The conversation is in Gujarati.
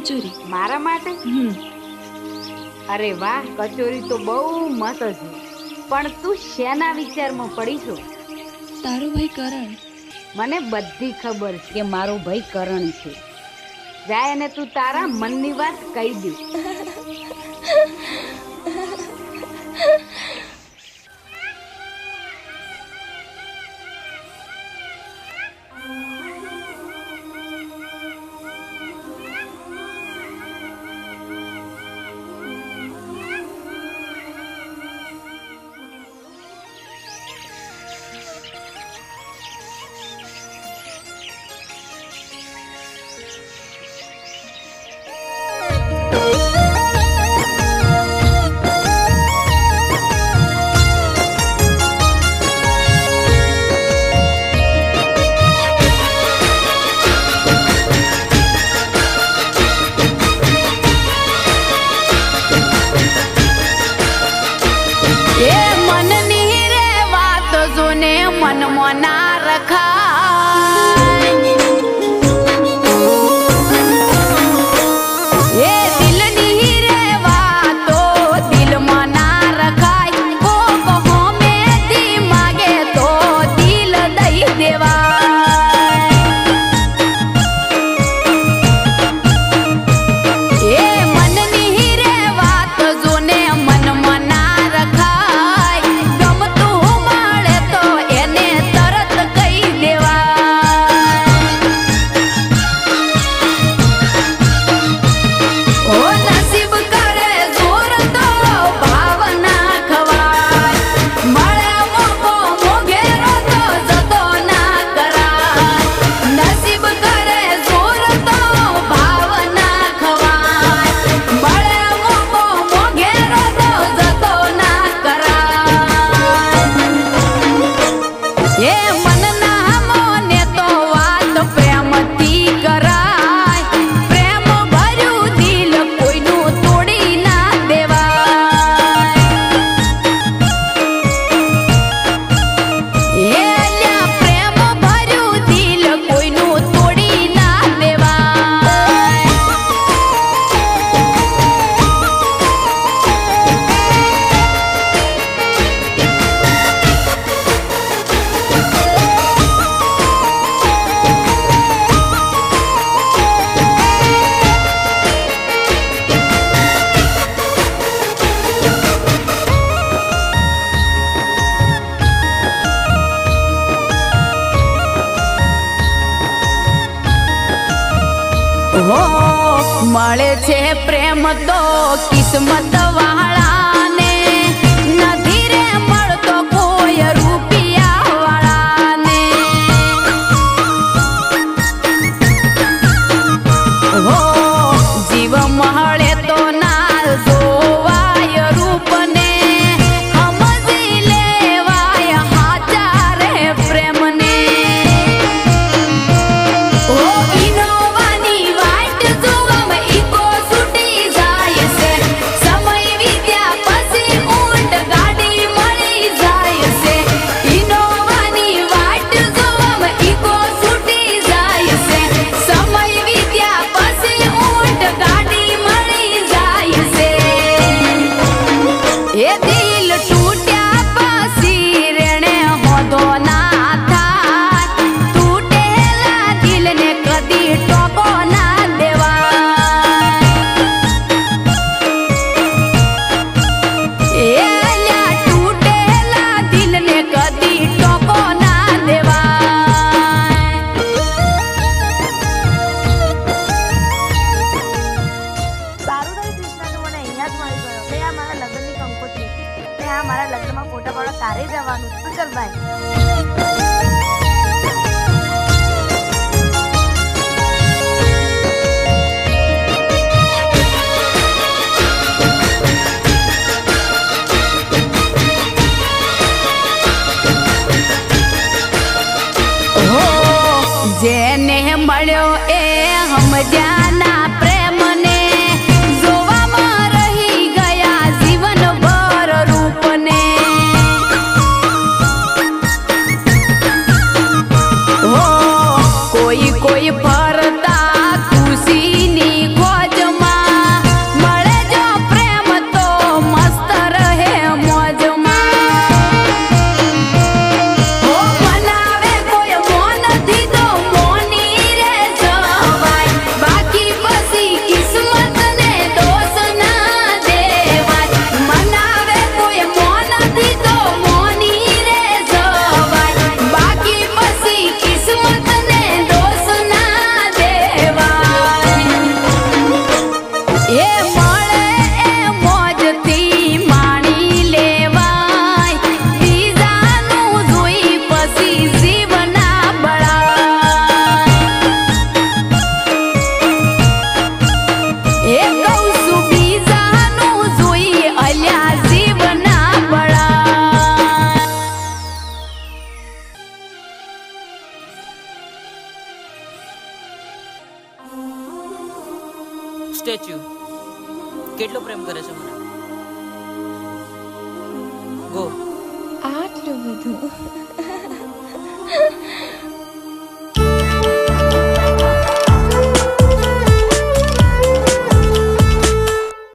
કચોરી મારા માટે? અરે વાહ, કચોરી તો બહુ મસ્ત છે. પણ તું શેના વિચારમાં પડી છો? તારો ભાઈ કરણ. મને બધી ખબર છે કે મારો ભાઈ કરણ છે. જાય અને તું તારા મનની વાત કહી દે. મળે છે પ્રેમ તો કિસ્મત વાળાને, નથી રે મળતો કોઈ રૂપિયા વાળાને. હો જીવ મળે તો ના જોવાય રૂપને, સમજી લેવાય હાચા રે પ્રેમને. તારે જવાનું તો ચલ બાય. જેને મળ્યો એ સમજાના પ્રેમને, જોવામાં રહી ગયા જીવનભર રૂપને. સ્ટેચ્યુ કેટલો પ્રેમ કરે છે મને ગો આટલું બધું